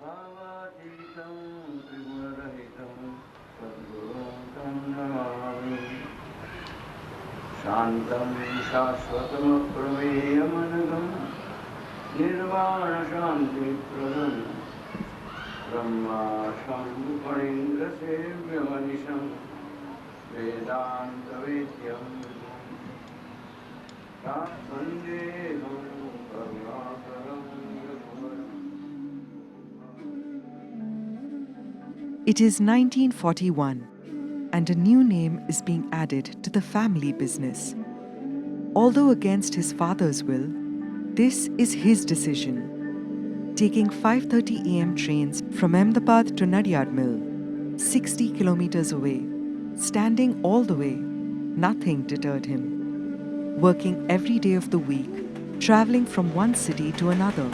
भावातीतं त्रिगुणरहितं सद्गुरुं तं नमामि शान्तं शाश्वतमप्रमेयमनघं निर्वाणशान्तिप्रदं ब्रह्माशम्भुफणीन्द्रसेव्यमनिशं वेदान्तवेद्यं वन्देऽहं करुणाकरं रघुवरम्. It is 1941, and a new name is being added to the family business. Although against his father's will, this is his decision. Taking 5:30 a.m. trains from Ahmedabad to Nadiad Mill, 60 kilometers away, standing all the way, nothing deterred him. Working every day of the week, traveling from one city to another,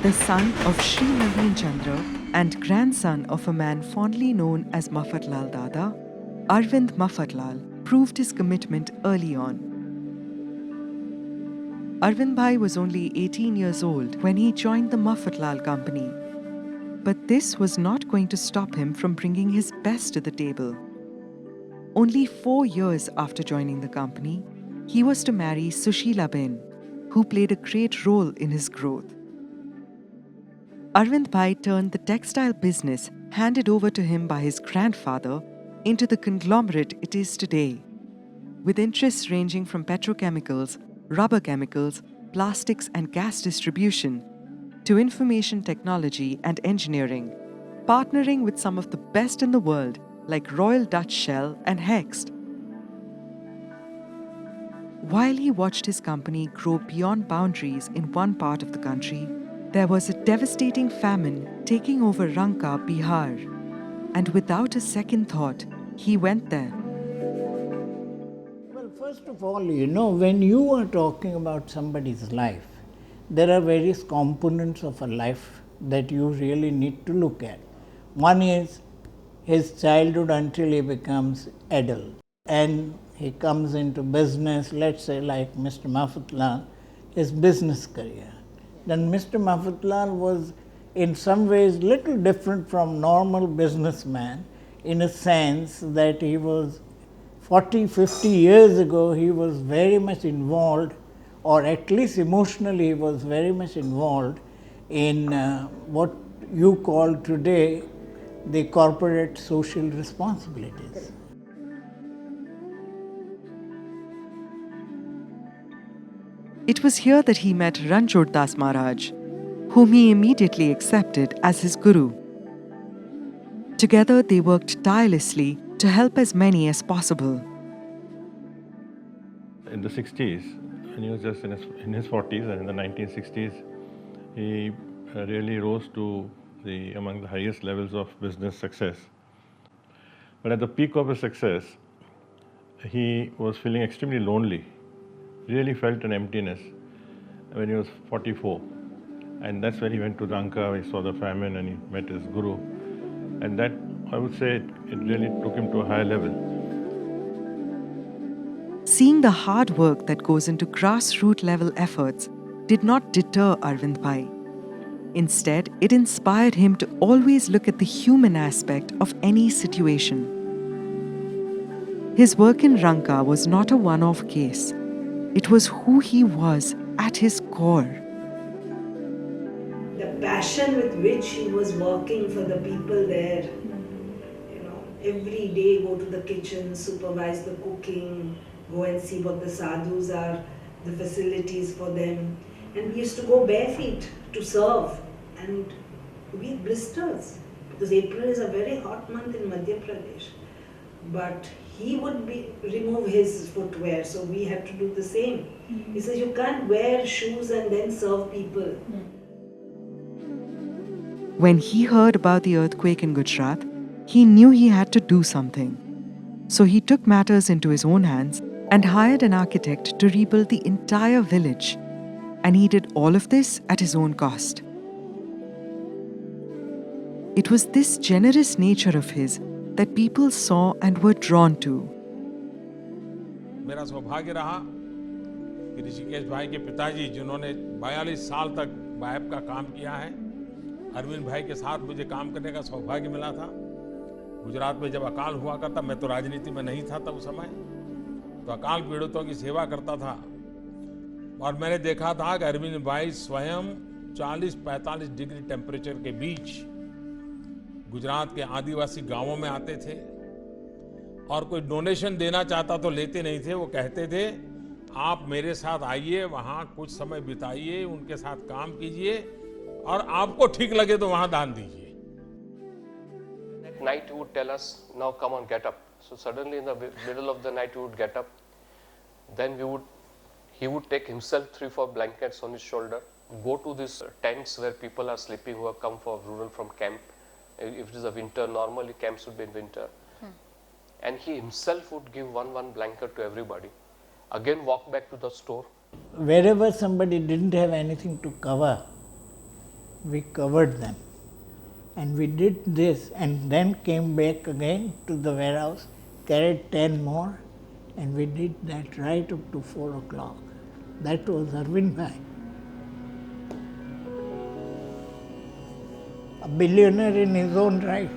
the son of Shri Naveen Chandra and grandson of a man fondly known as Mafatlal Dada, Arvind Mafatlal proved his commitment early on. Arvindbhai was only 18 years old when he joined the Mafatlal company. But this was not going to stop him from bringing his best to the table. Only 4 years after joining the company, he was to marry Sushila Ben, who played a great role in his growth. Arvindbhai turned the textile business handed over to him by his grandfather into the conglomerate it is today, with interests ranging from petrochemicals, rubber chemicals, plastics and gas distribution, to information technology and engineering, partnering with some of the best in the world like Royal Dutch Shell and Hoechst. While he watched his company grow beyond boundaries in one part of the country, there was a devastating famine taking over Ranka, Bihar, and without a second thought, he went there. Well, first of all, when you are talking about somebody's life, there are various components of a life that you really need to look at. One is his childhood until he becomes adult, and he comes into business, let's say like Mr. Mafatlal, his business career. Then Mr. Mafatlal was in some ways little different from normal businessman in a sense that he was 40, 50 years ago, he was very much involved, or at least emotionally he was very much involved in what you call today the corporate social responsibilities. It was here that he met Ranjot Das Maharaj, whom he immediately accepted as his guru. Together they worked tirelessly to help as many as possible. In the 60s, and he was just in his 40s, and in the 1960s, he really rose to among the highest levels of business success. But at the peak of his success, he was feeling extremely lonely, really felt an emptiness when he was 44. And that's when he went to Lanka, he saw the famine and he met his guru. And that, I would say, it really took him to a higher level. Seeing the hard work that goes into grassroots level efforts did not deter Arvindbhai. Instead, it inspired him to always look at the human aspect of any situation. His work in Ranka was not a one-off case. It was who he was at his core. The passion with which he was working for the people there, every day go to the kitchen, supervise the cooking, go and see what the sadhus are, the facilities for them. And we used to go bare feet to serve, and we had blisters because April is a very hot month in Madhya Pradesh. But he would remove his footwear, so we had to do the same. He says, you can't wear shoes and then serve people. When he heard about the earthquake in Gujarat, he knew he had to do something. So he took matters into his own hands and hired an architect to rebuild the entire village. And he did all of this at his own cost. It was this generous nature of his that people saw and were drawn to. मेरा सौभाग्य रहा कि ऋषिकेश भाई के पिताजी जिन्होंने 42 साल तक बाइफ का काम किया है, अरविंद भाई के साथ मुझे काम करने का सौभाग्य मिला था। गुजरात में जब अकाल हुआ करता, मैं तो राजनीति में नहीं था तब समय, तो अकाल पीड़ितों की सेवा करता था और मैंने देखा था कि अरविंद भाई स्वयं 40-45 डिग्री टेम्परेचर के बीच गुजरात के आदिवासी गांवों में आते थे और कोई डोनेशन देना चाहता तो लेते नहीं थे। वो कहते थे, आप मेरे साथ आइए, वहाँ कुछ समय बिताइए, उनके साथ काम कीजिए और आपको ठीक लगे तो वहाँ दान दीजिए। At night he would tell us, now come on, get up. So suddenly in the middle of the night we would get up. Then he would take himself 3-4 blankets on his shoulder, go to these tents where people are sleeping who have come for rural from camp. If it is a winter, normally camps would be in winter. And he himself would give one blanket to everybody. Again walk back to the store. Wherever somebody didn't have anything to cover, we covered them. And we did this and then came back again to the warehouse, carried 10 more, and we did that right up to 4 o'clock. That was Arvindbhai. A billionaire in his own right.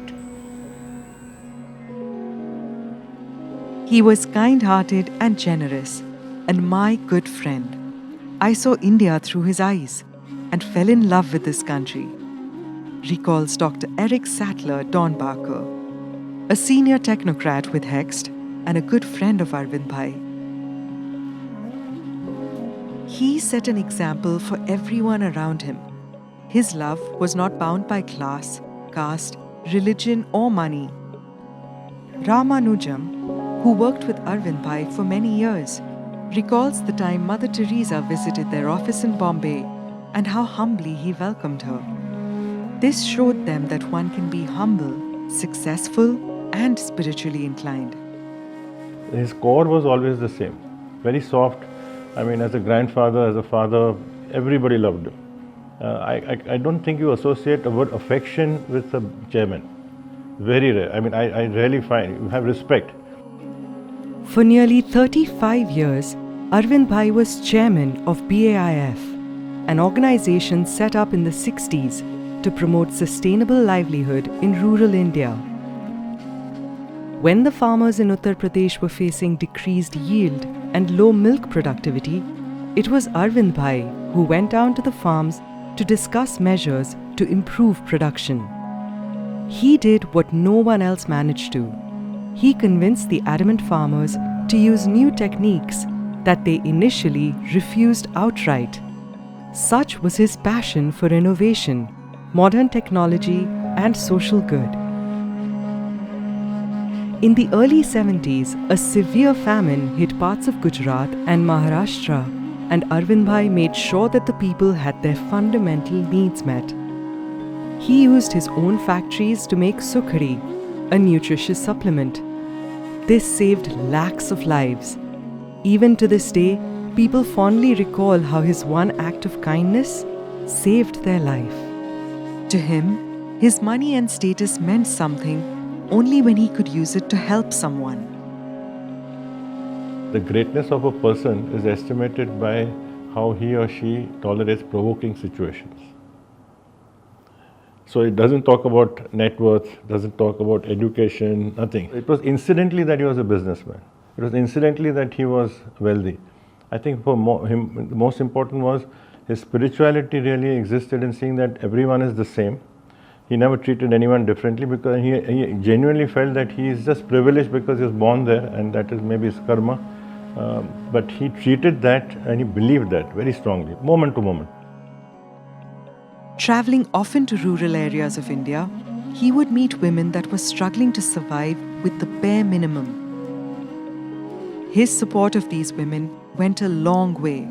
He was kind-hearted and generous, and my good friend. I saw India through his eyes and fell in love with this country, recalls Dr. Eric Sattler Dornbacher, a senior technocrat with Hoechst and a good friend of Arvindbhai. He set an example for everyone around him. His love was not bound by class, caste, religion or money. Ramanujam, who worked with Arvindbhai for many years, recalls the time Mother Teresa visited their office in Bombay and how humbly he welcomed her. This showed them that one can be humble, successful, and spiritually inclined. His core was always the same, very soft. I mean, as a grandfather, as a father, everybody loved him. I don't think you associate the word affection with a chairman. Very rare. I mean, I rarely find. You have respect. For nearly 35 years, Arvindbhai was chairman of BAIF, an organization set up in the 60s to promote sustainable livelihood in rural India. When the farmers in Uttar Pradesh were facing decreased yield and low milk productivity, it was Arvindbhai who went down to the farms to discuss measures to improve production. He did what no one else managed to. He convinced the adamant farmers to use new techniques that they initially refused outright. Such was his passion for innovation, modern technology, and social good. In the early 70s, a severe famine hit parts of Gujarat and Maharashtra, and Arvindbhai made sure that the people had their fundamental needs met. He used his own factories to make sukhari, a nutritious supplement. This saved lakhs of lives. Even to this day, people fondly recall how his one act of kindness saved their life. To him, his money and status meant something only when he could use it to help someone. The greatness of a person is estimated by how he or she tolerates provoking situations. So it doesn't talk about net worth, doesn't talk about education, nothing. It was incidentally that he was a businessman. It was incidentally that he was wealthy. I think for him, the most important was his spirituality really existed in seeing that everyone is the same. He never treated anyone differently because he genuinely felt that he is just privileged because he was born there and that is maybe his karma. But he treated that and he believed that very strongly, moment to moment. Traveling often to rural areas of India, he would meet women that were struggling to survive with the bare minimum. His support of these women went a long way.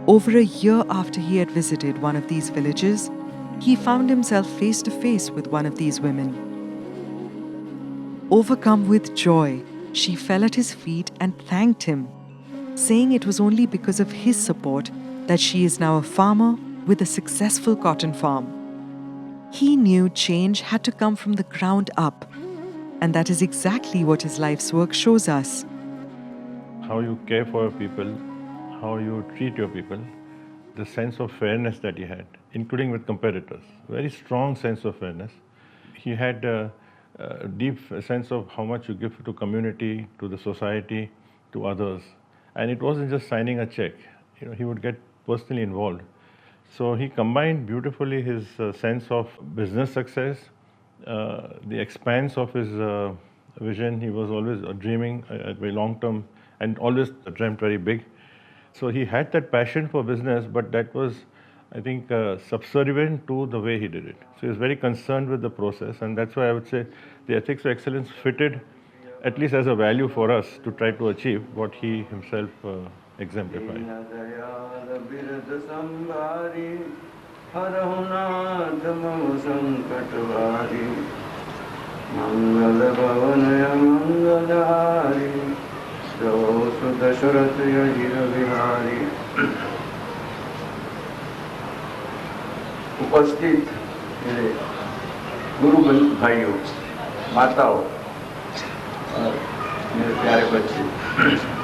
Over a year after he had visited one of these villages, he found himself face to face with one of these women. Overcome with joy, she fell at his feet and thanked him, saying it was only because of his support that she is now a farmer with a successful cotton farm. He knew change had to come from the ground up, and that is exactly what his life's work shows us. How you care for people, how you treat your people, the sense of fairness that he had, including with competitors. Very strong sense of fairness. He had a deep sense of how much you give to community, to the society, to others. And it wasn't just signing a check. He would get personally involved. So he combined beautifully his sense of business success, the expanse of his vision. He was always dreaming very long term and always dreamt very big. So he had that passion for business, but that was, I think, subservient to the way he did it. So he was very concerned with the process, and that's why I would say the ethics of excellence fitted, at least as a value for us, to try to achieve what he himself exemplified. उपस्थित मेरे गुरु भाइयों, माताओं और मेरे प्यारे बच्चे,